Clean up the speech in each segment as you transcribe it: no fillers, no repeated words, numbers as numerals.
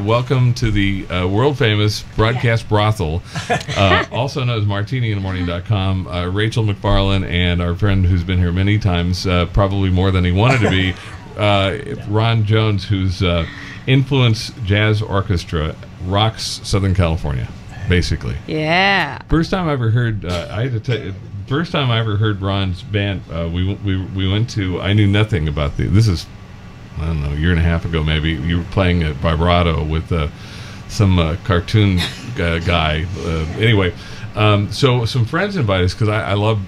welcome to the world-famous broadcast brothel, also known as MartiniInTheMorning.com. Rachael MacFarlane and our friend who's been here many times, probably more than he wanted to be, Ron Jones, whose Influence Jazz Orchestra rocks Southern California, basically. Yeah. First time I ever heard, I had to tell you, first time I ever heard Ron's band, we went to, I knew nothing about this is, I don't know, a year and a half ago maybe. You were playing a vibrato with some cartoon guy. Anyway, so some friends invited us because I love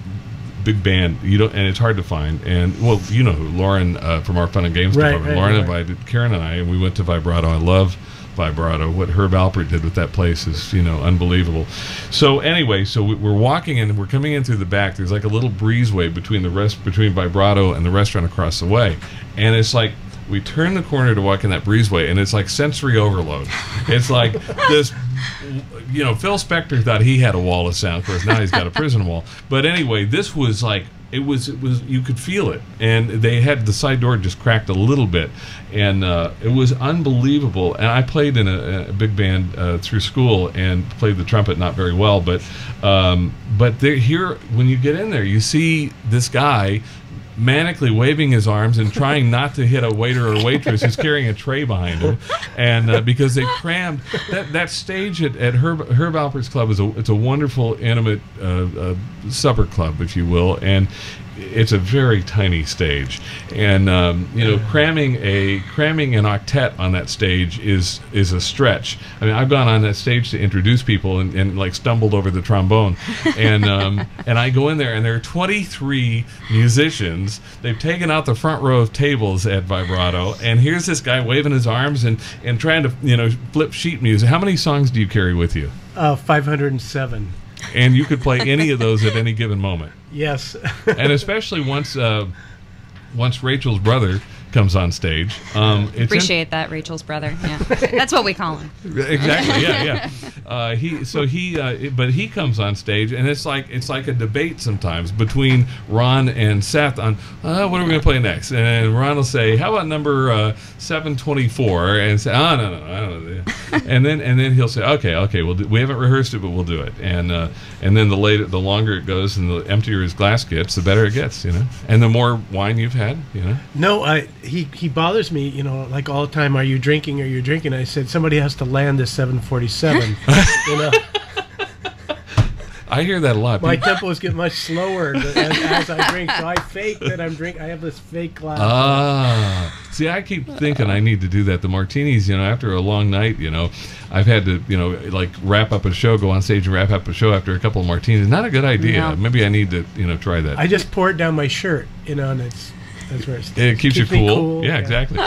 big band. And it's hard to find. And well, you know who, Lauren from our Fun and Games department. Lauren invited Karen and I, and we went to vibrato. I love vibrato. What Herb Alpert did with that place is, unbelievable. So anyway, so we're walking in, and we're coming in through the back. There's like a little breezeway between vibrato and the restaurant across the way, and it's like we turn the corner to walk in that breezeway, and it's like sensory overload. It's like this. Phil Spector thought he had a wall of sound. Of course, now he's got a prison wall. But anyway, this was like. It was you could feel it, and they had the side door just cracked a little bit, and it was unbelievable. And I played in a big band through school and played the trumpet, not very well, but here when you get in there, you see this guy manically waving his arms and trying not to hit a waiter or waitress who's carrying a tray behind him, and because they crammed that stage at Herb Alpert's club it's a wonderful intimate supper club, if you will, and it's a very tiny stage, and cramming an octet on that stage is a stretch. I mean, I've gone on that stage to introduce people and like stumbled over the trombone, and I go in there and there are 23 musicians. They've taken out the front row of tables at vibrato, and here's this guy waving his arms and trying to flip sheet music. How many songs do you carry with you? 507. And you could play any of those at any given moment. Yes. And especially once Rachel's brother comes on stage. Appreciate that, Rachel's brother. Yeah, that's what we call him. Exactly. Yeah. But he comes on stage, and it's like a debate sometimes between Ron and Seth on what are we going to play next. And Ron will say, "How about number 724?" And say, "Oh no, I don't know." and then he'll say, "Okay, we haven't rehearsed it, but we'll do it." And then the longer it goes, and the emptier his glass gets, the better it gets, And the more wine you've had, No, he bothers me, like all the time. Are you drinking? Are you drinking? I said somebody has to land this 747. I hear that a lot. My tempos get much slower as I drink, so I fake that I'm drinking. I have this fake glass. See, I keep thinking I need to do that. The martinis, after a long night, I've had to, like wrap up a show, go on stage and wrap up a show after a couple of martinis. Not a good idea. No. Maybe I need to, try that. I just pour it down my shirt, and that's where it keeps you cool. Yeah, exactly.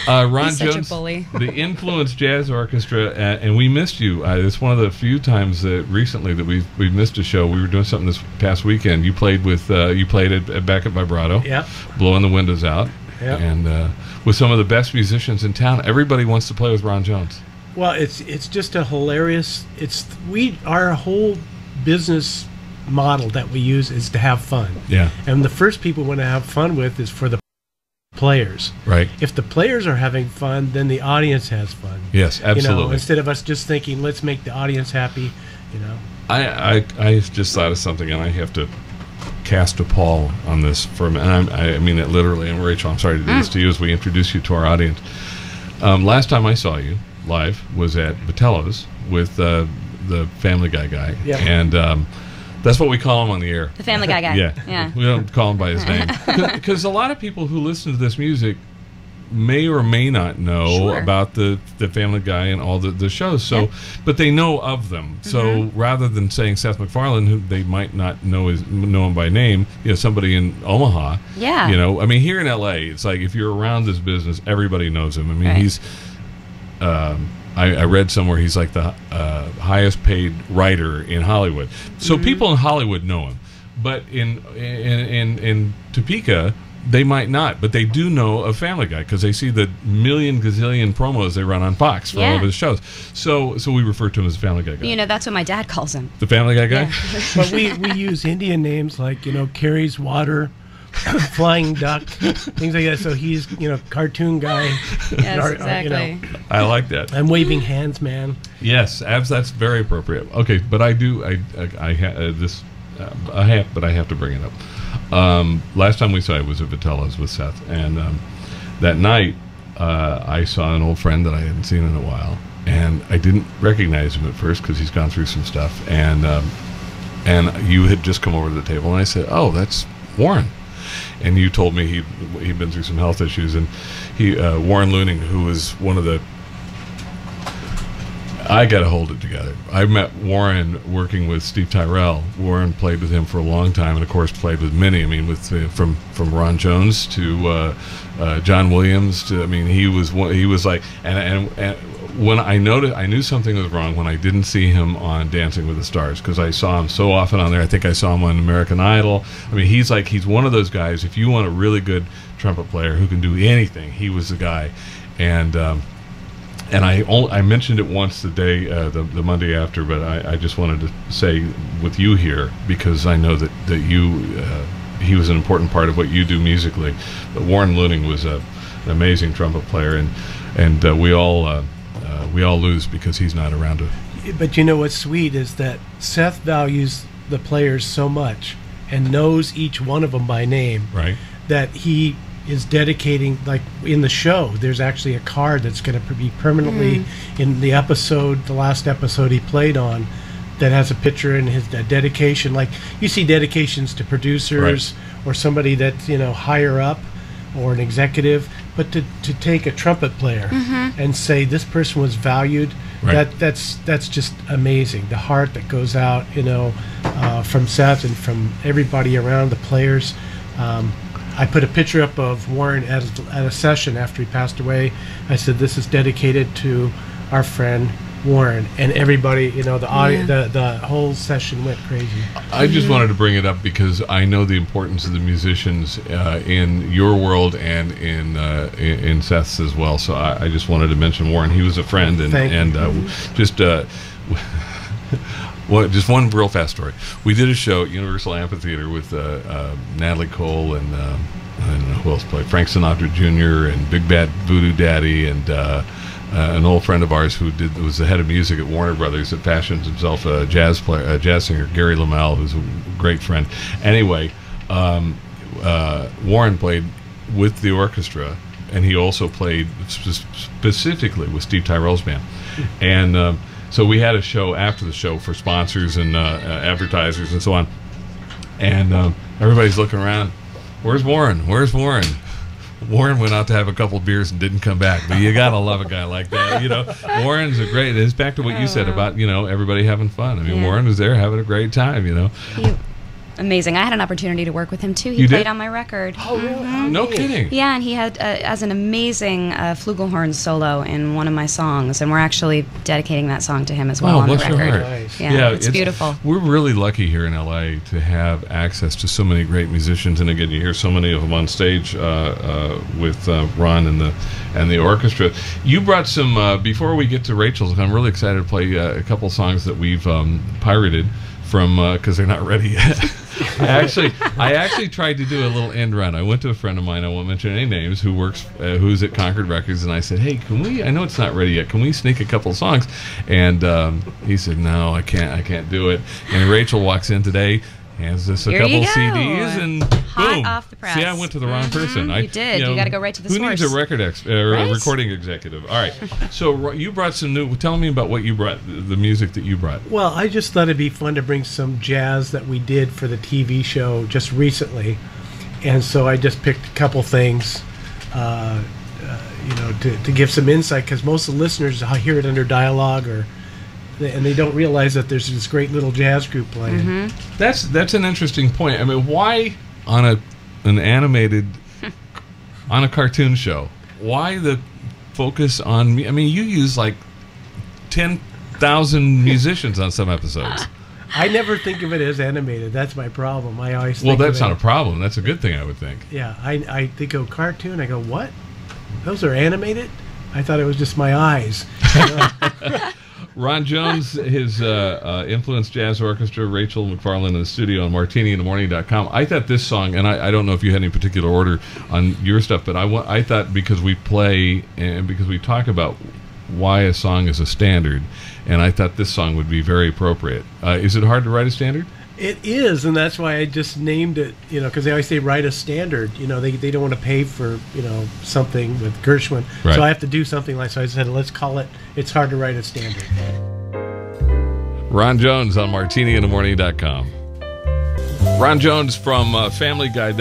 Ron Jones, the Influence Jazz Orchestra, and we missed you. It's one of the few times recently that we've missed a show. We were doing something this past weekend. You played back at Vibrato, blowing the windows out, and with some of the best musicians in town. Everybody wants to play with Ron Jones. Well, it's just a hilarious. Our whole business model that we use is to have fun. Yeah. And the first people we want to have fun with is for the players. Right. If the players are having fun, then the audience has fun. Yes, absolutely. Instead of us just thinking, let's make the audience happy, I just thought of something, and I have to cast a pall on this for a minute. And I mean it literally. And Rachel, I'm sorry to do this to you as we introduce you to our audience. Last time I saw you live was at Vitello's with the Family Guy guy. Yeah. And that's what we call him on the air. The Family Guy guy. Yeah. We don't call him by his name. Because a lot of people who listen to this music may or may not know about the Family Guy and all the shows. So, but they know of them. So rather than saying Seth MacFarlane, who they might not know him by name, somebody in Omaha. Yeah. I mean, here in L.A., it's like if you're around this business, everybody knows him. I mean, he's. I read somewhere he's like the highest paid writer in Hollywood. So people in Hollywood know him, but in Topeka they might not, but they do know of Family Guy because they see the million gazillion promos they run on Fox for all of his shows. So we refer to him as Family Guy. That's what my dad calls him. The Family Guy guy. Yeah. But we use Indian names like Carrie's Water, flying duck, things like that. So he's, cartoon guy. Yes, exactly. I like that. I'm waving hands, man. Yes, that's very appropriate. Okay, but I have to bring it up. Last time we saw it was at Vitello's with Seth, and that night I saw an old friend that I hadn't seen in a while, and I didn't recognize him at first because he's gone through some stuff, and you had just come over to the table, and I said, "Oh, that's Warren." And you told me he'd been through some health issues, and Warren Looning, who was one of the, I got to hold it together. I met Warren working with Steve Tyrell. Warren played with him for a long time, and of course played with many. I mean, from Ron Jones to John Williams to, I mean, he was like, and when I noticed, I knew something was wrong when I didn't see him on Dancing with the Stars, because I saw him so often on there. I think I saw him on American Idol. I mean, he's one of those guys. If you want a really good trumpet player who can do anything, he was the guy. And I mentioned it once the day, the Monday after, but I just wanted to say with you here, because I know that he was an important part of what you do musically. But Warren Looning was an amazing trumpet player, and we all lose because he's not around. But you know what's sweet is that Seth values the players so much and knows each one of them by name, right? That he is dedicating, like in the show, there's actually a card that's going to be permanently in the episode, the last episode he played on, that has a picture in his dedication. Like you see dedications to producers, right, or somebody that's higher up, or an executive, but to take a trumpet player and say this person was valued, right, that's just amazing. The heart that goes out, from Seth and from everybody around the players. I put a picture up of Warren at a session after he passed away. I said, "This is dedicated to our friend Warren," and everybody, the audience, the whole session went crazy. I just wanted to bring it up because I know the importance of the musicians in your world and in Seth's as well. So I just wanted to mention Warren. He was a friend, just one real fast story. We did a show at Universal Amphitheater with Natalie Cole and who else played? Frank Sinatra Jr. and Big Bad Voodoo Daddy and an old friend of ours who was the head of music at Warner Brothers that fashions himself a jazz singer, Gary Lamel, who's a great friend. Anyway, Warren played with the orchestra, and he also played specifically with Steve Tyrell's band. And so we had a show after the show for sponsors and advertisers and so on. And everybody's looking around. Where's Warren? Where's Warren? Warren went out to have a couple beers and didn't come back. But you gotta love a guy like that. Warren's a great. It's back to what you said about everybody having fun. I mean, Warren was there having a great time. Amazing. I had an opportunity to work with him too. He You played did? on my record. Oh, really? No kidding. Yeah, and he had as an amazing flugelhorn solo in one of my songs, and we're actually dedicating that song to him as well on the bless your record. heart. Nice. Yeah, it's beautiful. We're really lucky here in LA to have access to so many great musicians, and again, you hear so many of them on stage with Ron and the orchestra. You brought some before we get to Rachel's. I'm really excited to play a couple songs that we've pirated from because they're not ready yet. I actually tried to do a little end run. I went to a friend of mine, I won't mention any names, who's at Concord Records, and I said, "Hey, can we? I know it's not ready yet. Can we sneak a couple songs?" And he said, "No, I can't do it." And Rachel walks in today, hands us a Here couple you go. CDs, and Hot boom. off the press. See, I went to the wrong person. You did. You got to go right to the source. Who needs a record Right? recording executive? All right. So you brought some new. Tell me about what you brought. The music that you brought. Well, I just thought it'd be fun to bring some jazz that we did for the TV show just recently, and so I just picked a couple things, to give some insight, because most of the listeners hear it under dialogue and they don't realize that there's this great little jazz group playing. That's an interesting point. I mean, why on an animated on a cartoon show? Why the focus on me? I mean, you use like 10,000 musicians on some episodes. I never think of it as animated. That's my problem. I always Well, think that's of not a problem. That's a good thing, I would think. Yeah, I think of cartoon. I go, what? Those are animated? I thought it was just my eyes. Ron Jones, his Influence Jazz Orchestra, Rachael MacFarlane in the studio on martiniinthemorning.com. I thought this song, and I don't know if you had any particular order on your stuff, but I thought because we play and because we talk about why a song is a standard, and I thought this song would be very appropriate. Is it hard to write a standard? It is, and that's why I just named it, because they always say write a standard. They don't want to pay for, something with Gershwin. Right. So I have to do something like, so I said, let's call it, It's Hard to Write a Standard. Ron Jones on martiniinthemorning.com. Ron Jones from Family Guy.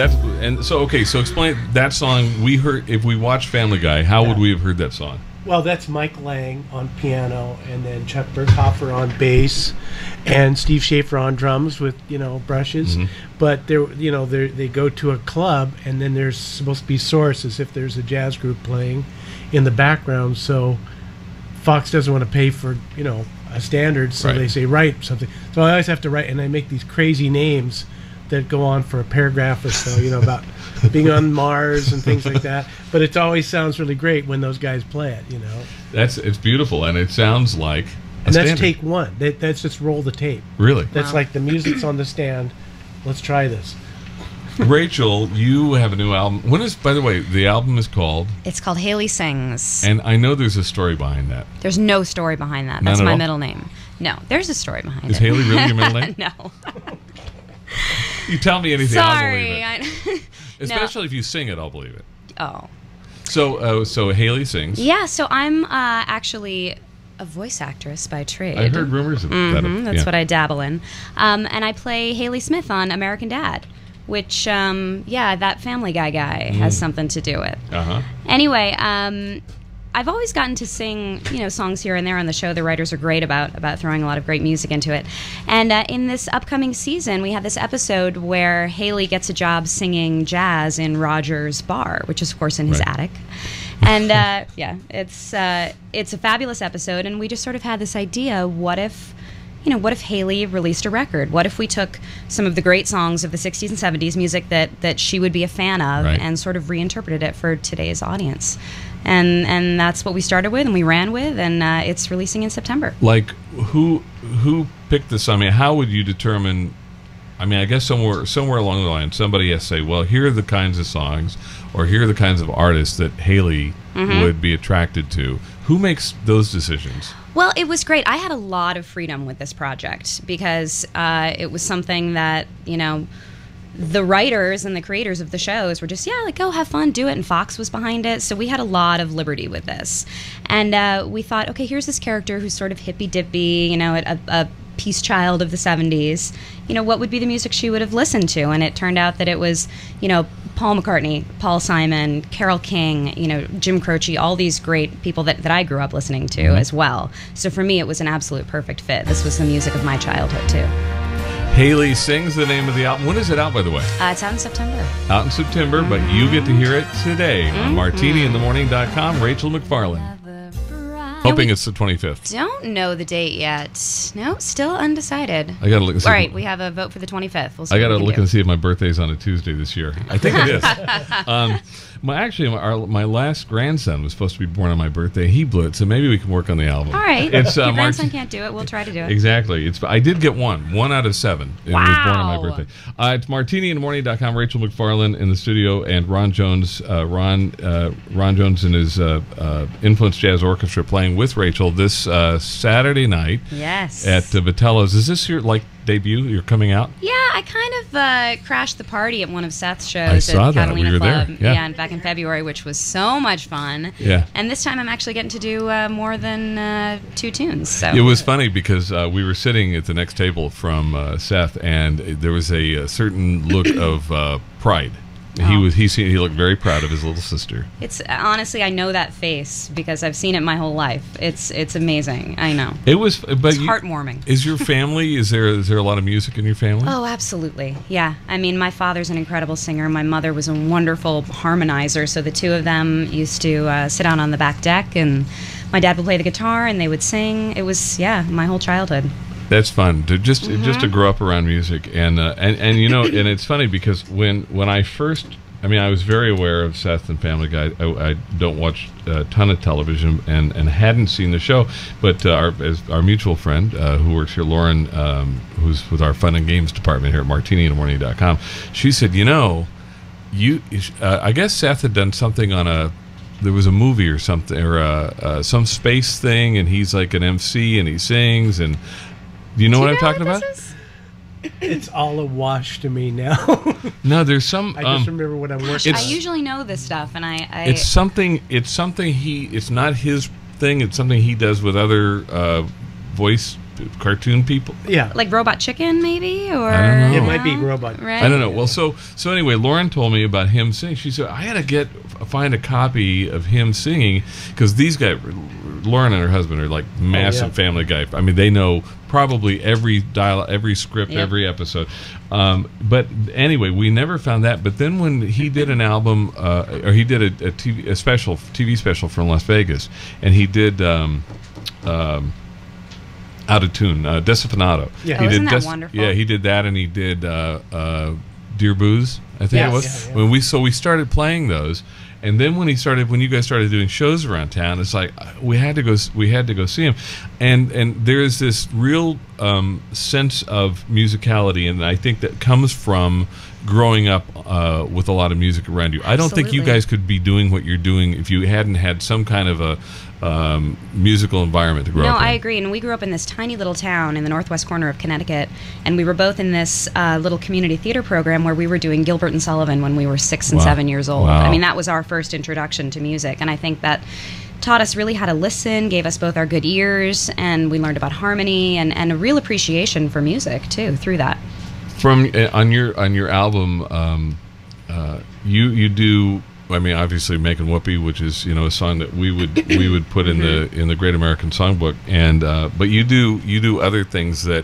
So explain that song. We heard, if we watched Family Guy, how would we have heard that song? Well, that's Mike Lang on piano, and then Chuck Berghofer on bass, and Steve Schaefer on drums with brushes. Mm-hmm. But they go to a club, and then there's supposed to be source as if there's a jazz group playing in the background. So Fox doesn't want to pay for a standard, so they say write something. So I always have to write, and I make these crazy names that go on for a paragraph or so, about being on Mars and things like that. But it always sounds really great when those guys play it, It's beautiful, and it sounds like and that's take one. That's just roll the tape. Really? That's like the music's on the stand. Let's try this. Rachel, you have a new album. By the way, the album is called? It's called Haley Sings. And I know there's a story behind that. There's no story behind that. That's my middle name. No, there's a story behind it. Is Haley really your middle name? No. You tell me anything, Sorry. I'll believe it. Especially if you sing it, I'll believe it. Oh. So Haley Sings. Yeah, so I'm actually a voice actress by trade. I heard rumors of that. That's what I dabble in. And I play Haley Smith on American Dad, which, that Family Guy has something to do with. Uh-huh. Anyway, I've always gotten to sing, songs here and there on the show. The writers are great about throwing a lot of great music into it. And in this upcoming season, we have this episode where Haley gets a job singing jazz in Roger's bar, which is, of course, in his attic. And, it's a fabulous episode, and we just sort of had this idea, what if Haley released a record? What if we took some of the great songs of the 60s and 70s, music that she would be a fan of, and sort of reinterpreted it for today's audience? And that's what we started with and we ran with, and it's releasing in September. Like, who picked this? I mean, how would you determine? I mean, I guess somewhere along the line, somebody has to say, well, here are the kinds of songs, or here are the kinds of artists that Haley would be attracted to. Who makes those decisions? Well, it was great. I had a lot of freedom with this project because it was something that, the writers and the creators of the shows were just, go have fun, do it. And Fox was behind it. So we had a lot of liberty with this. And we thought, okay, here's this character who's sort of hippy-dippy, a peace child of the 70s. What would be the music she would have listened to? And it turned out that it was, Paul McCartney, Paul Simon, Carole King, Jim Croce, all these great people that I grew up listening to as well. So for me, it was an absolute perfect fit. This was the music of my childhood, too. Haley Sings, the name of the album. When is it out, by the way? It's out in September. Out in September, but you get to hear it today on martiniinthemorning.com. Rachael MacFarlane. Hoping it's the 25th. Don't know the date yet. No, still undecided. I gotta look. All right, we have a vote for the 25th. We'll see I gotta look and see if my birthday's on a Tuesday this year. I think it is. My last grandson was supposed to be born on my birthday. He blew it, so maybe we can work on the album. All right. If your grandson can't do it, we'll try to do it. Exactly. I did get one out of 7. And wow. It was born on my birthday. It's martiniinthemorning.com. Rachael MacFarlane in the studio, and Ron Jones. Ron Jones and his Influence Jazz Orchestra playing with Rachel this Saturday night. Yes. At Vitello's. Is this your debut? You're coming out? Yeah, I kind of crashed the party at one of Seth's shows I saw at that. Catalina We were Club. there. Yeah. And back in February, which was so much fun. Yeah. And this time I'm actually getting to do more than 2 tunes. So it was funny because we were sitting at the next table from Seth, and there was a certain look of pride. He looked very proud of his little sister. It's honestly, I know that face because I've seen it my whole life. It's amazing. I know. It was, but it's heartwarming. Is your family? Is there a lot of music in your family? Oh, absolutely. Yeah. I mean, my father's an incredible singer. My mother was a wonderful harmonizer. So the two of them used to sit down on the back deck, and my dad would play the guitar, and they would sing. It was my whole childhood. That's fun to just to grow up around music, and and it's funny because when I first I mean, I was very aware of Seth and Family Guy. I don't watch a ton of television and hadn't seen the show. But our mutual friend who works here, Lauren, who's with our fun and games department here at martiniinthemorning.com, she said, I guess Seth had done something on there was a movie or something, or some space thing, and he's like an MC and he sings. And do you know what I'm talking about? It's all a wash to me now. No, there's some. I just remember what I'm working on. I usually know this stuff, and I It's something. It's not his thing. It's something he does with other voice cartoon people. Yeah, like Robot Chicken, maybe, or I don't know. It might be Robot. Right? I don't know. Well, so anyway, Lauren told me about him singing. She said I had to find a copy of him singing because these guys, Lauren and her husband, are like massive Family Guy. I mean, they know probably every script, every episode. But anyway, we never found that. But then when he did an album, or he did a TV special from Las Vegas, and he did Out of Tune, Desafinado. Yeah, isn't that wonderful? Yeah, he did that, and he did Dear Booze, I think it was. Yeah. When we started playing those. And then when you guys started doing shows around town, it's like we had to go see him, and there's this real sense of musicality, and I think that comes from growing up with a lot of music around you. I don't think you guys could be doing what you're doing if you hadn't had some kind of a musical environment to grow up in. No, I agree. And we grew up in this tiny little town in the northwest corner of Connecticut, and we were both in this little community theater program where we were doing Gilbert and Sullivan when we were 6 and 7 years old. Wow. I mean, that was our first introduction to music, and I think that taught us really how to listen, gave us both our good ears, and we learned about harmony and a real appreciation for music too through that. From on your album, you do. I mean, obviously, "Making Whoopee," which is a song that we would put in the Great American Songbook, and but you do other things that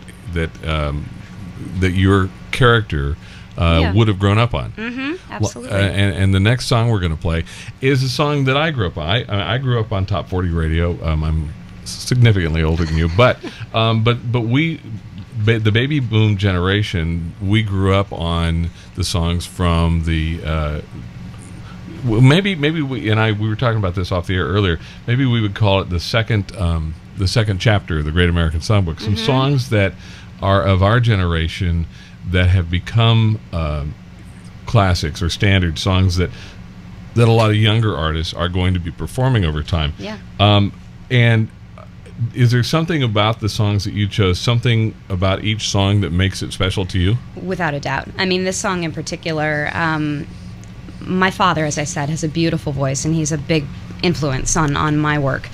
your character would have grown up on. Mm-hmm, absolutely. And the next song we're going to play is a song that I grew up on. I grew up on Top 40 radio. I'm significantly older than you, but we. The baby boom generation, we grew up on the songs from the maybe we were talking about this off the air earlier. Maybe we would call it the second chapter of the Great American Songbook. Some songs that are of our generation that have become classics or standard songs that a lot of younger artists are going to be performing over time. Yeah. And is there something about the songs that you chose, something about each song that makes it special to you? Without a doubt. I mean, this song in particular, my father, as I said, has a beautiful voice, and he's a big influence on my work.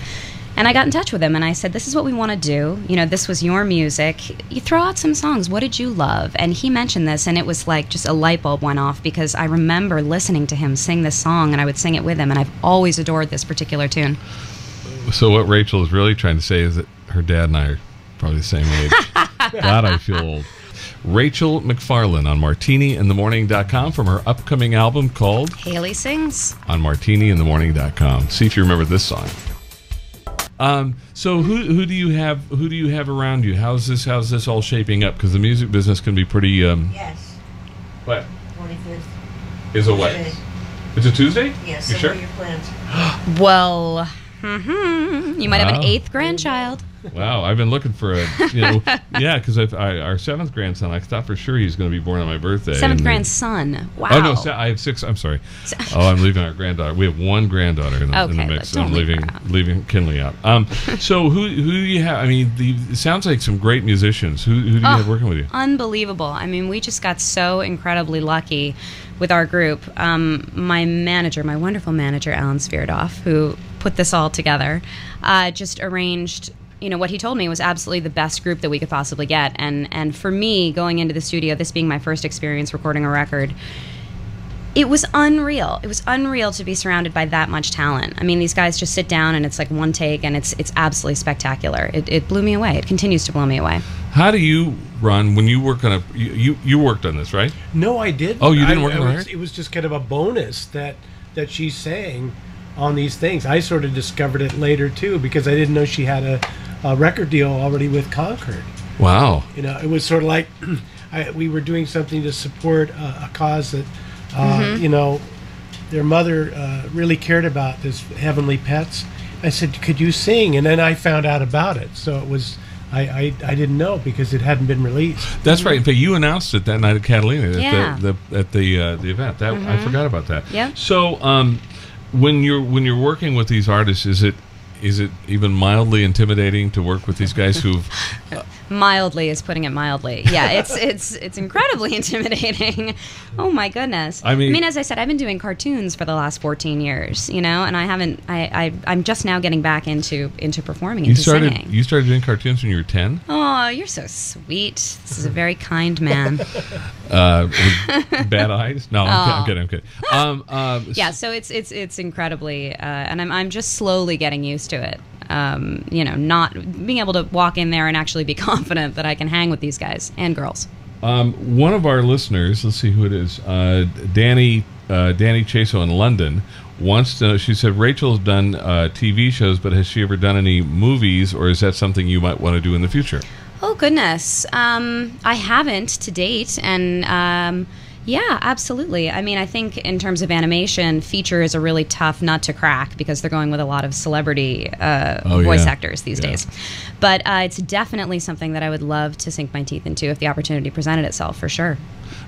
And I got in touch with him, and I said, this is what we want to do. This was your music. You throw out some songs. What did you love? And he mentioned this, and it was like just a light bulb went off, because I remember listening to him sing this song, and I would sing it with him, and I've always adored this particular tune. So what Rachel is really trying to say is that her dad and I are probably the same age. God, I feel old. Rachael MacFarlane on martiniinthemorning.com from her upcoming album called Haley Sings on martiniinthemorning.com. See if you remember this song. So who do you have around you? How's this all shaping up? Because the music business can be pretty. Yes. What? 25th. Is a what? Tuesday. It's a Tuesday? Yes. You sure? What are your plans? Well, you might have an 8th grandchild. Wow, I've been looking for because our 7th grandson, I thought for sure he's going to be born on my birthday. 7th grandson. Wow. Oh no, I have 6. I'm sorry. I'm leaving our granddaughter. We have one granddaughter in the mix. I'm leaving Kinley out. So who do you have? I mean, it sounds like some great musicians. Who do you have working with you? Unbelievable. I mean, we just got so incredibly lucky with our group. My wonderful manager, Alan Svirdoff, who put this all together, just arranged. What he told me was absolutely the best group that we could possibly get. And for me, going into the studio, this being my first experience recording a record, it was unreal. It was unreal to be surrounded by that much talent. I mean, these guys just sit down and it's like one take, and it's absolutely spectacular. It blew me away. It continues to blow me away. How do you run when you work on you worked on this, right? No, I didn't. Oh, you didn't work on it? It was just kind of a bonus that she sang on these things. I sort of discovered it later too, because I didn't know she had a record deal already with Concord. Wow. It was sort of like we were doing something to support a cause that You know, their mother really cared about this Heavenly Pets. I said, could you sing? And then I found out about it. So it was, I didn't know because it hadn't been released. That's right. But you announced it that night at Catalina Yeah. at the event. That I forgot about that. Yeah. So when you're working with these artists, is it even mildly intimidating to work with these guys who've Mildly is putting it mildly. Yeah, it's incredibly intimidating. Oh my goodness. I mean, as I said, I've been doing cartoons for the last 14 years, you know, and I'm just now getting back into performing, into singing. You started doing cartoons when you were 10? Oh, you're so sweet. This is a very kind man. With bad eyes? No, I'm kidding. Yeah, so it's incredibly, and I'm just slowly getting used to it. You know, not being able to walk in there and actually be confident that I can hang with these guys and girls. One of our listeners, let's see who it is, Danny Chaso in London, wants to know, she said, Rachel's done TV shows, but has she ever done any movies, or is that something you might want to do in the future? Oh, goodness. I haven't to date, and yeah, absolutely. I mean, I think in terms of animation, feature is a really tough nut to crack because they're going with a lot of celebrity voice actors these days. But it's definitely something that I would love to sink my teeth into if the opportunity presented itself, for sure.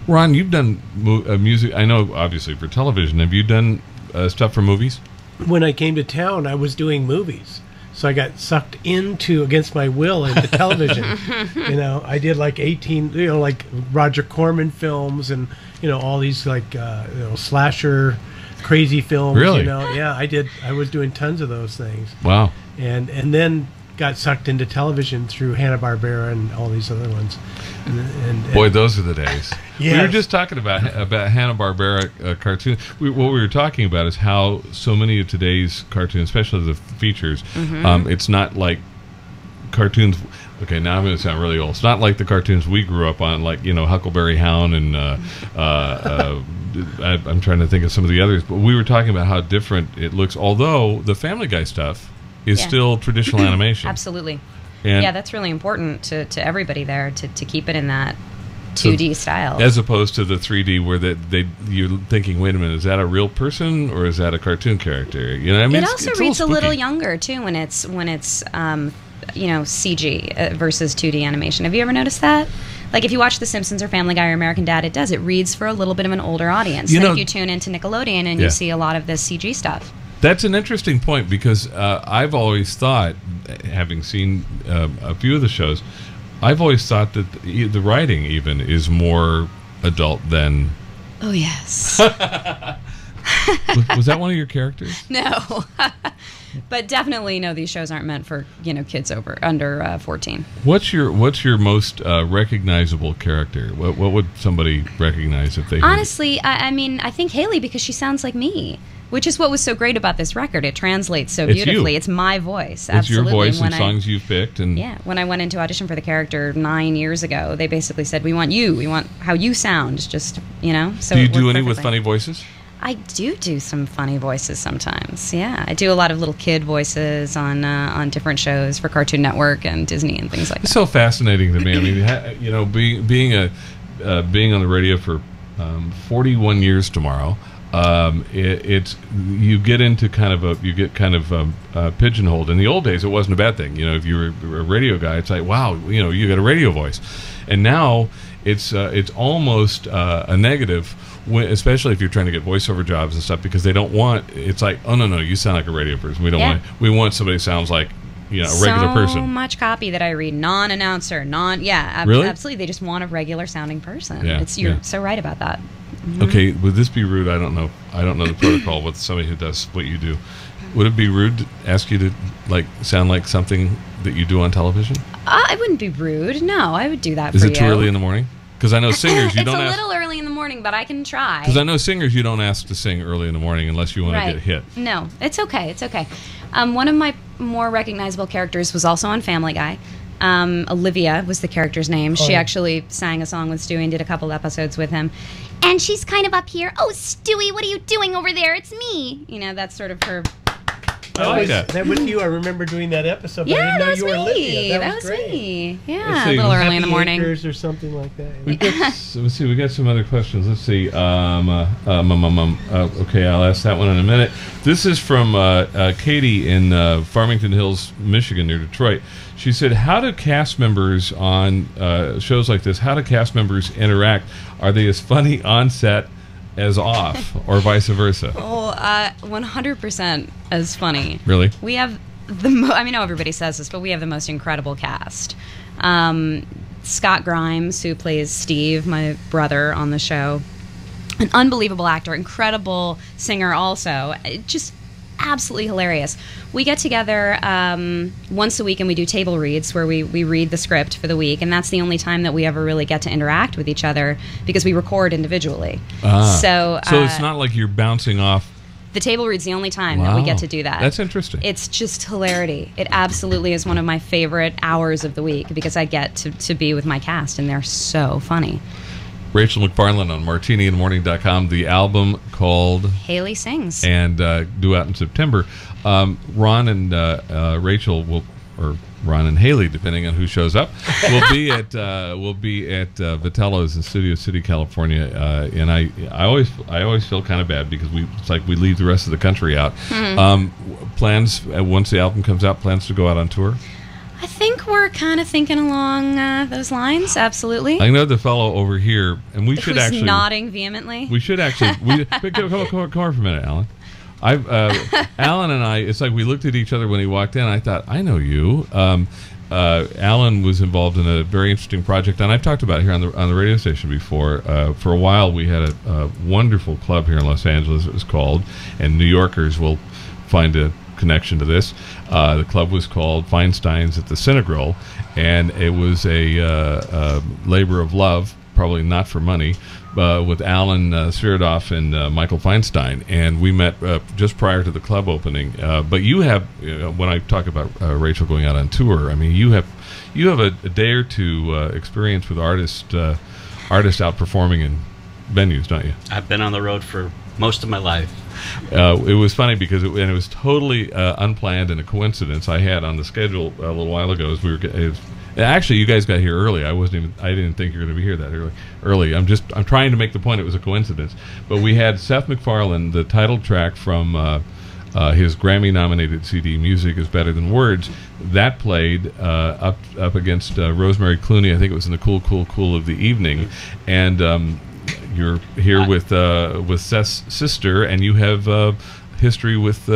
Ron, you've done music, I know, obviously, for television. Have you done stuff for movies? When I came to town, I was doing movies. So I got sucked into, against my will, into television. You know, I did like 18, you know, like Roger Corman films and, you know, all these like, you know, slasher, crazy films. Really? You know, yeah, I was doing tons of those things. Wow. And then got sucked into television through Hanna-Barbera and all these other ones. And boy, those are the days. Yes. We were just talking about Hanna-Barbera cartoons. What we were talking about is how so many of today's cartoons, especially the features, it's not like cartoons. Okay, now I'm going to sound really old. It's not like the cartoons we grew up on, like, you know, Huckleberry Hound and I'm trying to think of some of the others. But we were talking about how different it looks, although the Family Guy stuff is still traditional animation. Absolutely. And yeah, that's really important to everybody there to keep it in that 2D style. As opposed to the 3D where you're thinking, wait a minute, is that a real person or is that a cartoon character? You know, I mean, it also reads a little younger too when it's you know, CG versus 2D animation. Have you ever noticed that? Like if you watch The Simpsons or Family Guy or American Dad, it reads for a little bit of an older audience. And if you tune into Nickelodeon and you see a lot of this CG stuff. That's an interesting point because I've always thought, having seen a few of the shows, I've always thought that the writing even is more adult than... Oh, yes. was that one of your characters? No. But definitely, no, these shows aren't meant for, you know, kids under 14. What's your most recognizable character? What would somebody recognize if they Honestly, I mean, I think Haley, because she sounds like me. Which is what was so great about this record. It translates so beautifully. It's my voice. It's your voice and songs you've picked. And yeah, when I went into audition for the character 9 years ago, they basically said, we want you. We want how you sound. Just, you know. So do you do any with funny voices? I do some funny voices sometimes. Yeah, I do a lot of little kid voices on different shows for Cartoon Network and Disney and things like that. It's so fascinating to me. I mean, you know, being on the radio for 41 years tomorrow. It's you get pigeonholed. In the old days, it wasn't a bad thing. You know, if you were a radio guy, it's like, wow, you know, you got a radio voice. And now it's almost a negative, especially if you're trying to get voiceover jobs and stuff, because they don't want. It's like, oh no, you sound like a radio person. We don't want. We want somebody who sounds like, you know, a regular person. So much copy that I read, non-announcer, really? Absolutely. They just want a regular sounding person. Yeah, you're so right about that. Mm-hmm. Okay, would this be rude? I don't know the protocol with somebody who does what you do. Would it be rude to ask you to sound like something that you do on television? I wouldn't be rude. No, I would do that for you. Is it too early in the morning? Because I know singers you don't ask. It's a little early in the morning, but I can try. Because I know singers you don't ask to sing early in the morning unless you want to get hit. No, it's okay. It's okay. One of my more recognizable characters was also on Family Guy. Olivia was the character's name. She actually sang a song with Stewie and did a couple episodes with him. And she's kind of up here. Oh, Stewie, what are you doing over there? It's me. You know, that's sort of her I like that. That was you. I remember doing that episode. But I Yeah, didn't know that was you were me. Olivia. That was great. me. Let's Yeah, see. a little early in the Happy morning. Acres or something like that. Let's see. We got some other questions. Let's see. Okay, I'll ask that one in a minute. This is from Katie in Farmington Hills, Michigan, near Detroit. She said, "How do cast members on shows like this? How do cast members interact? Are they as funny on set as off, or vice versa?" Oh, 100% as funny. Really? We have I know everybody says this, but we have the most incredible cast. Scott Grimes, who plays Steve, my brother on the show, an unbelievable actor, incredible singer also, just absolutely hilarious. We get together once a week and we do table reads where we read the script for the week, and that's the only time that we ever really get to interact with each other because we record individually. So it's not like you're bouncing off. The table read's the only time that we get to do that. That's interesting. It's just hilarity. It absolutely is one of my favorite hours of the week because I get to be with my cast, and they're so funny. Rachael MacFarlane on martiniinthemorning.com. The album called Haley Sings. And due out in September. Ron and Rachel will, or Ron and Haley, depending on who shows up, will be at Vitello's in Studio City, California. And I always feel kind of bad because it's like we leave the rest of the country out. Plans once the album comes out, plans to go out on tour. I think we're kind of thinking along those lines. Absolutely. I know the fellow over here, and we should actually nodding vehemently. We should actually. Come on for a minute, Alan. Alan and I. It's like we looked at each other when he walked in. I thought, I know you. Alan was involved in a very interesting project, and I've talked about it here on the radio station before. For a while, we had a wonderful club here in Los Angeles. It was called, and New Yorkers will find a connection to this. The club was called Feinstein's at the Cinegrill, and it was a labor of love, probably not for money, with Alan Sverdov and Michael Feinstein, and we met just prior to the club opening. But you have, when I talk about Rachel going out on tour, I mean you have a day or two experience with artists out performing in venues, don't you? I've been on the road for most of my life. It was funny because it was totally unplanned and a coincidence. I had on the schedule a little while ago as we were. Actually, you guys got here early. I didn't think you were going to be here that early. I'm trying to make the point it was a coincidence. But we had Seth MacFarlane, the title track from his Grammy-nominated CD, "Music Is Better Than Words." That played up against Rosemary Clooney. I think it was in the Cool of the evening, and. You're here with Seth's sister, and you have history with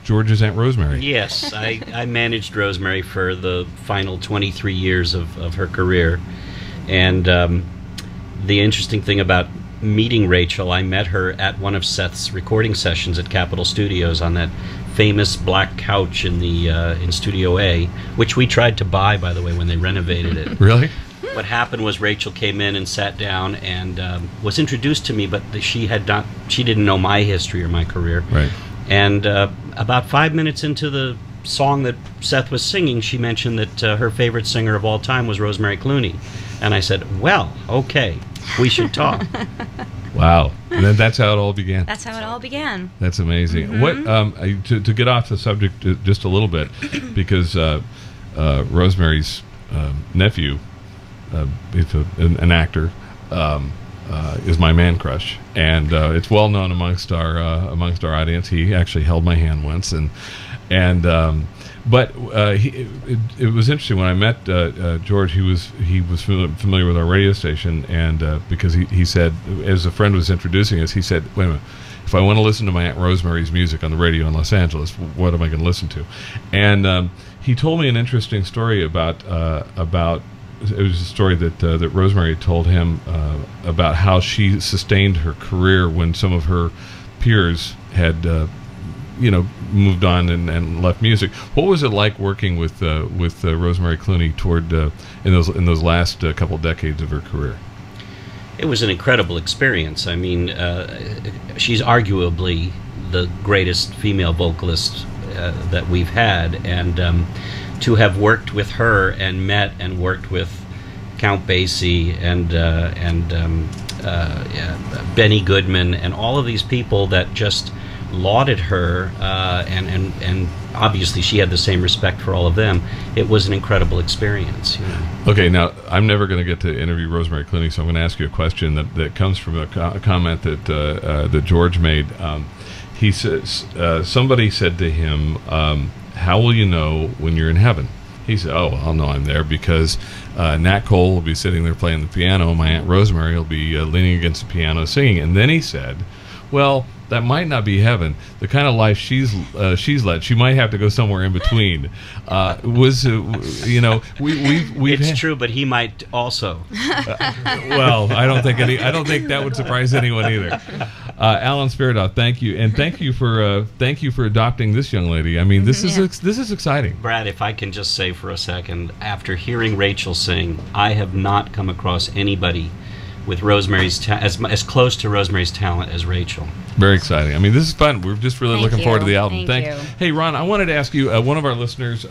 George's Aunt Rosemary. Yes, I managed Rosemary for the final 23 years of her career. And the interesting thing about meeting Rachel, I met her at one of Seth's recording sessions at Capitol Studios on that famous black couch in Studio A, which we tried to buy, by the way, when they renovated it. Really? What happened was Rachel came in and sat down and was introduced to me, but she didn't know my history or my career. Right. And about 5 minutes into the song that Seth was singing, she mentioned that her favorite singer of all time was Rosemary Clooney. And I said, well, okay, we should talk. Wow. And then that's how it all began. That's how it all began. That's amazing. What to get off the subject just a little bit, because Rosemary's nephew, it's an actor, is my man crush, and it's well known amongst our audience. He actually held my hand once, but it was interesting when I met George. He was familiar with our radio station, and because he said, as a friend was introducing us, he said, "Wait a minute, if I want to listen to my Aunt Rosemary's music on the radio in Los Angeles, what am I going to listen to?" And he told me an interesting story about. It was a story that Rosemary told him about how she sustained her career when some of her peers had, moved on and left music. What was it like working with Rosemary Clooney in those last couple decades of her career? It was an incredible experience. I mean, she's arguably the greatest female vocalist that we've had, and to have worked with her and met and worked with Count Basie and Benny Goodman and all of these people that just lauded her, and obviously she had the same respect for all of them. It was an incredible experience. Okay, now I'm never going to get to interview Rosemary Clooney, so I'm going to ask you a question that comes from a comment that George made. He says somebody said to him, "How will you know when you're in heaven?" He said, "Oh, I'll know I'm there because Nat Cole will be sitting there playing the piano. My Aunt Rosemary will be leaning against the piano singing." And then he said, "Well, that might not be heaven. The kind of life she's led, she might have to go somewhere in between." It's true, but he might also. Well, I don't think that would surprise anyone either. Alan Spiridoff, thank you, and thank you for adopting this young lady. I mean, this is exciting. Brad, if I can just say for a second, after hearing Rachael sing, I have not come across anybody with Rosemary's as close to Rosemary's talent as Rachael. Very exciting. I mean, this is fun. We're just really looking forward to the album. Thank you. Hey, Ron, I wanted to ask you, one of our listeners,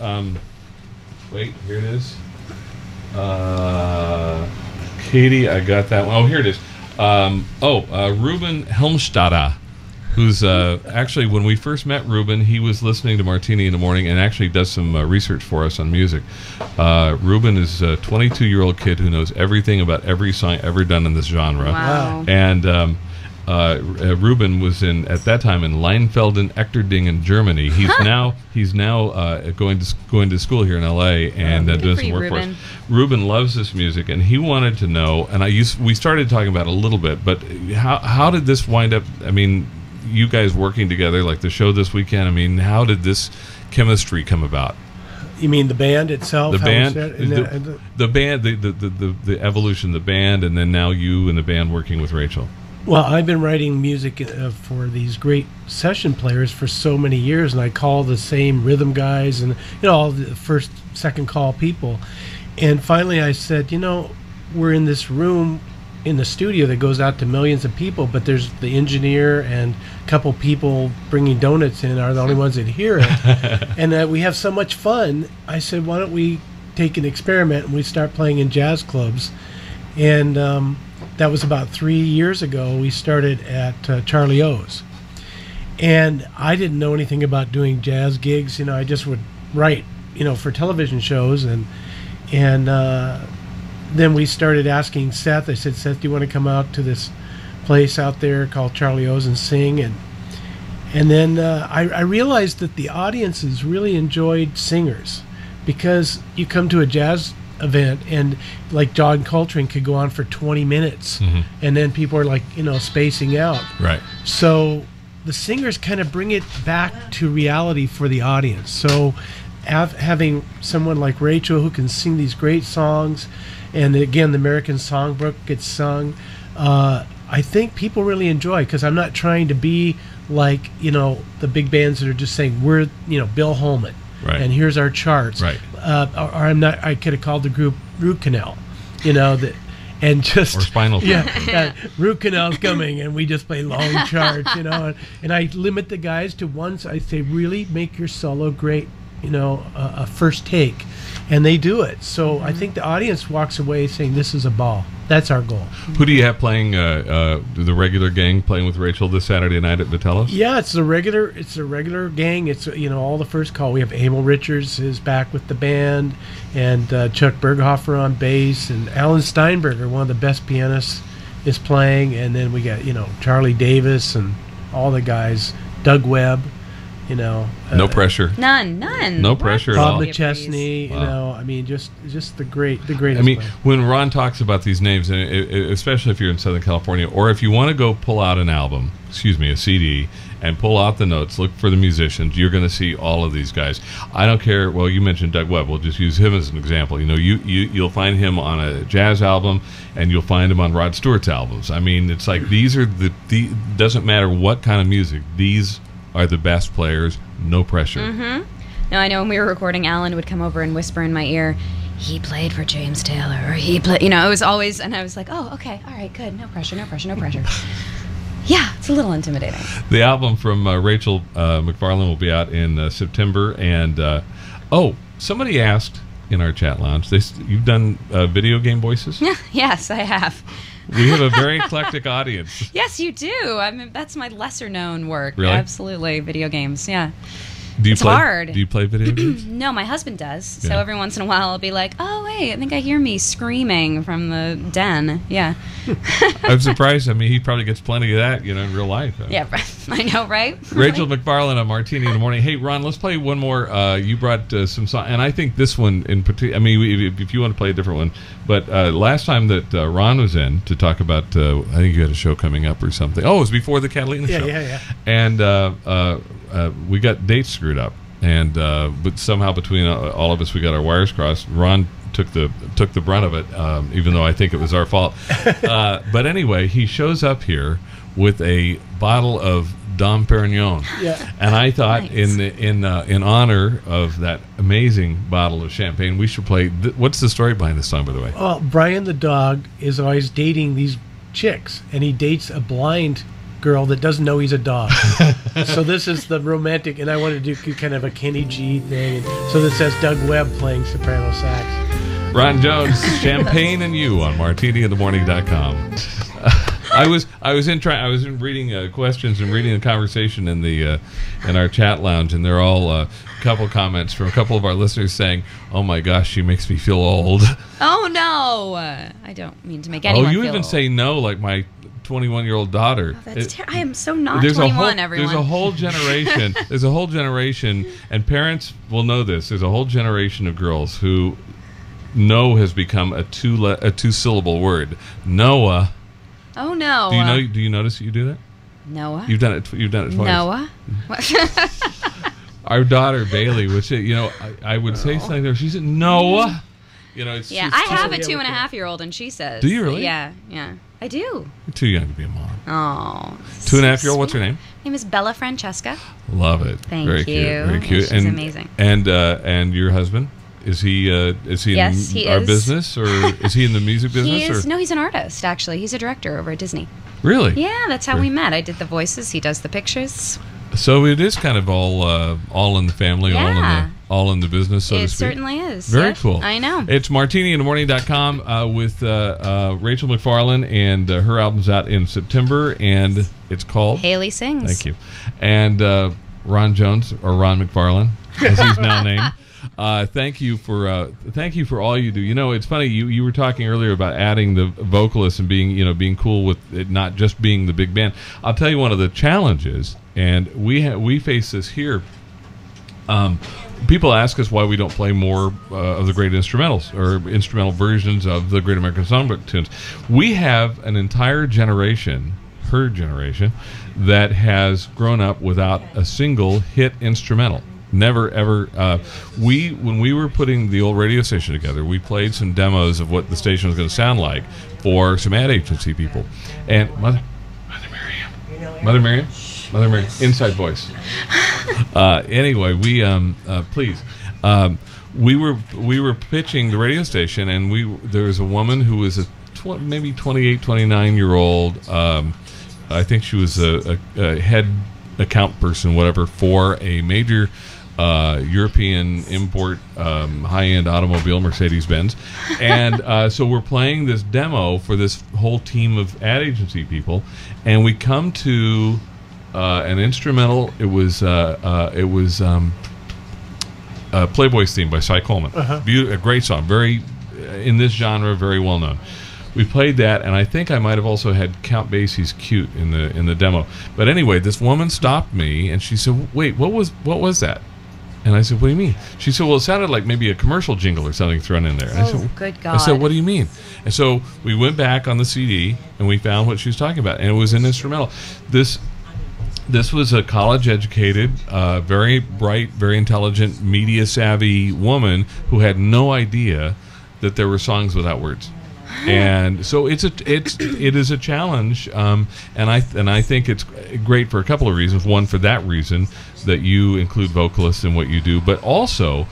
wait, here it is. Katie, I got that one. Oh, here it is. Ruben Helmstadter, who's actually, when we first met Ruben, he was listening to Martini in the Morning and actually does some research for us on music. Ruben is a 22-year-old kid who knows everything about every song ever done in this genre. Wow. And Ruben was at that time in Leinfelden, Echterdingen, Germany. He's now going to school here in L.A. and doing some work for us. Ruben loves this music, and he wanted to know. And we started talking about it a little bit, but how did this wind up? I mean, you guys working together, like the show this weekend. I mean, how did this chemistry come about? You mean the band itself? The band, the band, the evolution of the band, and then now you and the band working with Rachael. Well, I've been writing music for these great session players for so many years, and I call the same rhythm guys and all the first, second call people. And finally, I said, we're in this room in the studio that goes out to millions of people, but there's the engineer and a couple people bringing donuts in are the only ones that hear it. And we have so much fun. I said, why don't we take an experiment and we start playing in jazz clubs? And that was about 3 years ago. We started at Charlie O's. And I didn't know anything about doing jazz gigs. I just would write, for television shows. And then we started asking Seth. I said, Seth, do you want to come out to this place out there called Charlie O's and sing? And then I realized that the audiences really enjoyed singers, because you come to a jazz event and like John Coltrane could go on for 20 minutes, and then people are like spacing out. Right. So the singers kind of bring it back to reality for the audience. So having someone like Rachael who can sing these great songs, and again the American Songbook gets sung, I think people really enjoy, because I'm not trying to be like the big bands that are just saying we're Bill Holman. Right. And here's our charts. Right. Or I'm not. I could have called the group Root Canal, and just or Spinal Tap. Yeah, Root Canal's coming, and we just play long charts, And I limit the guys to once. I say, really make your solo great, a first take, and they do it. So I think the audience walks away saying this is a ball. That's our goal. Who do you have playing the regular gang playing with Rachael this Saturday night at Vitello's? Yeah, it's a regular gang. It's all the first call. We have Emil Richards is back with the band, and Chuck Berghofer on bass, and Alan Steinberger, one of the best pianists, is playing. And then we got Charlie Davis and all the guys, Doug Webb. No pressure. None. No pressure at all. Bob McChesney, I mean, just the greatest. I mean, player. when Ron talks about these names, and especially if you're in Southern California, or if you want to go pull out an album, a CD, and pull out the notes, look for the musicians, you're going to see all of these guys. I don't care. Well, you mentioned Doug Webb. We'll just use him as an example. You'll find him on a jazz album, and you'll find him on Rod Stewart's albums. I mean, it's like these are doesn't matter what kind of music, these are the best players. No pressure. No, I know when we were recording, Alan would come over and whisper in my ear, he played for James Taylor, or he played, it was always, and I was like, oh, okay, all right, good, no pressure. Yeah, it's a little intimidating. The album from Rachael MacFarlane will be out in September, and somebody asked in our chat lounge, you've done video game voices? Yes, I have. We have a very eclectic audience. Yes, you do. I mean, that's my lesser known work. Really? Absolutely. Video games, yeah. Do you It's play, hard. Do you play video games? No, my husband does. So Yeah. every once in a while I'll be like, oh, wait, I think I hear me screaming from the den. Yeah. I'm surprised. I mean, he probably gets plenty of that, in real life. Yeah, I know, right? Rachel MacFarlane on Martini in the Morning. Hey, Ron, let's play one more. You brought some song, and I think this one in particular. I mean, if you want to play a different one, but last time that Ron was in to talk about, I think you had a show coming up or something. Oh, it was before the Catalina show. Yeah. And we got dates screwed up, and but somehow between all of us, we got our wires crossed. Ron took the brunt of it, even though I think it was our fault. But anyway, he shows up here with a bottle of Dom Perignon. Yeah. And I thought, Nice. in honor of that amazing bottle of champagne, we should play. What's the story behind this song, by the way? Well, Brian the dog is always dating these chicks, and he dates a blind girl that doesn't know he's a dog. So this is the romantic, and I wanted to do kind of a Kenny G thing. So this has Doug Webb playing soprano sax. Ron Jones, Champagne and You on martiniinthemorning.com. I was in reading questions and reading a conversation in our chat lounge, and they're all a couple comments from a couple of our listeners saying, "Oh my gosh, she makes me feel old." Oh, no. I don't mean to make anyone you feel even old. say no, like my 21-year-old daughter. Oh, that's I am so not There's 21, everyone. There's a whole generation. There's a whole generation, and parents will know this. There's a whole generation of girls who "no" has become a two-syllable word. Noah. Oh, no. Do you notice that you do that? Noah? You've done it twice. Noah? Our daughter Bailey would say, I would say something there. She said, "Noah." It's Yeah, it's I have totally a okay. 2.5-year-old, and she says. Do you really? Yeah. I do. You're too young to be a mom. Oh. 2.5-year-old. What's her name? Her name is Bella Francesca. Love it. Thank Very you. cute. Very cute. Yeah, she's amazing. And your husband? Is he Yes, in he our is. business, or is he in the music business? No, he's an artist, actually. He's a director over at Disney. Really? Yeah, that's how Sure. we met. I did the voices. He does the pictures. So it is kind of all in the family, Yeah. all in the business, so to It speak. certainly is. Very Yeah, cool. I know. It's martiniinthemorning.com with Rachael MacFarlane, and her album's out in September, and it's called Haley sings. Thank you. And Ron Jones, or Ron MacFarlane, as he's now named. Thank you for all you do. It's funny, you were talking earlier about adding the vocalist and being cool with it not just being the big band. I'll tell you one of the challenges, and we face this here. People ask us why we don't play more of the great instrumentals or instrumental versions of the Great American Songbook tunes. We have an entire generation, her generation, that has grown up without a single hit instrumental. Never ever. When we were putting the old radio station together, we played some demos of what the station was going to sound like for some ad agency people. And Mother Miriam, inside voice. Anyway, we please. We were pitching the radio station, and there was a woman who was maybe 28, 29-year-old. I think she was a head account person, whatever, for a major European import high-end automobile, Mercedes-Benz. And so we're playing this demo for this whole team of ad agency people, and we come to an instrumental. It was Playboy's Theme by Cy Coleman. A great song, very in this genre, very well known. We played that, and I think I might have also had Count Basie's "Cute" in the demo. But anyway, this woman stopped me, and she said, "Wait, what was that?" And I said, "What do you mean?" She said, "Well, it sounded like maybe a commercial jingle or something thrown in there." And I said, good God. I said, "What do you mean?" And so we went back on the CD, and we found what she was talking about, and it was an instrumental. This was a college-educated, very bright, very intelligent, media-savvy woman who had no idea that there were songs without words. And so it is a challenge, and I think it's great for a couple of reasons. One, for that reason that you include vocalists in what you do, but also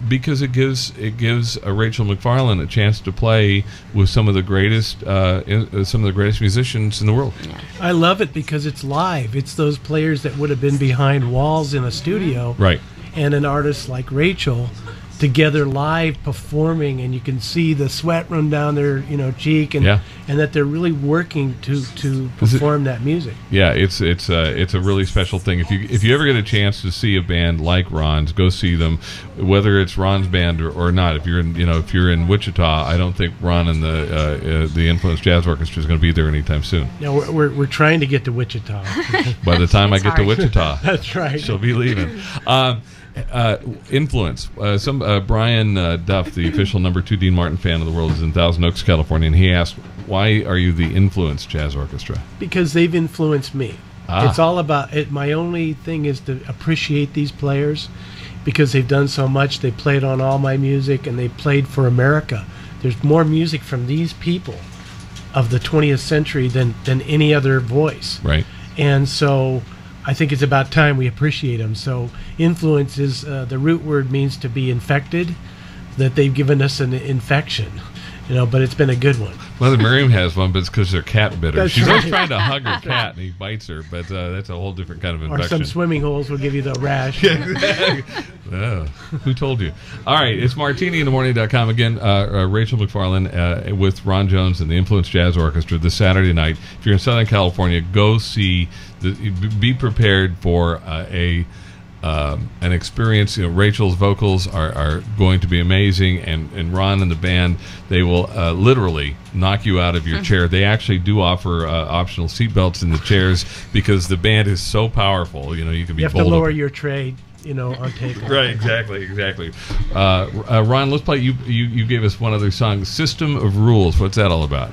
because it gives Rachael MacFarlane a chance to play with some of the greatest musicians in the world. Yeah. I love it because it's live. It's those players that would have been behind walls in a studio, Right. and an artist like Rachel together live performing, and you can see the sweat run down their cheek, and that they're really working to perform that music. Yeah, it's a really special thing. If you ever get a chance to see a band like Ron's, go see them, whether it's Ron's band or not. If you're in Wichita, I don't think Ron and the Influence Jazz Orchestra is going to be there anytime soon. No, we're trying to get to Wichita. By the time I get to Wichita, that's right. She'll be leaving. Influence. Brian Duff, the official #2 Dean Martin fan of the world, is in Thousand Oaks, California, and he asked, "Why are you the Influence Jazz Orchestra?" Because they've influenced me. It's all about it. My only thing is to appreciate these players because they've done so much. They played on all my music, and they played for America. There's more music from these people of the 20th century than any other voice. Right. And so I think it's about time we appreciate them. So influence is, the root word means to be infected, that they've given us an infection, but it's been a good one. Mother Miriam has one, but it's because they're cat bitter. That's She's always right. trying to hug her cat, and he bites her, but that's a whole different kind of infection. Or some swimming holes will give you the rash. Who told you? All right, it's martiniinthemorning.com. Again, Rachael MacFarlane with Ron Jones and the Influence Jazz Orchestra this Saturday night. If you're in Southern California, go see. Be prepared for an experience. Rachel's vocals are going to be amazing, and Ron and the band, they will literally knock you out of your chair. They actually do offer optional seatbelts in the chairs because the band is so powerful. You can be. You have to lower your tray, on takeoff. Right, exactly. Ron, let's play. You gave us one other song, "System of Rules." What's that all about?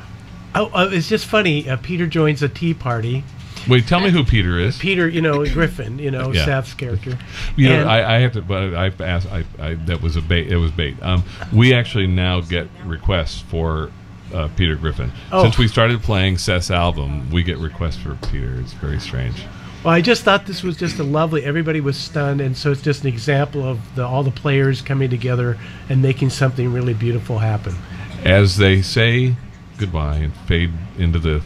Oh, it's just funny. Peter joins a tea party. Wait, tell me who Peter is. Peter, Griffin, Seth's character. I have to, but I've asked. That was a bait. It was bait. We actually now get requests for Peter Griffin. Since we started playing Seth's album, we get requests for Peter. It's very strange. Well, I just thought this was just a lovely. Everybody was stunned, and so it's just an example of all the players coming together and making something really beautiful happen. As they say goodbye and fade into the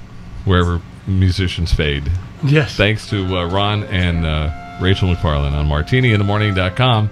wherever musicians fade. Yes. Thanks to Ron and Rachael MacFarlane on martiniinthemorning.com.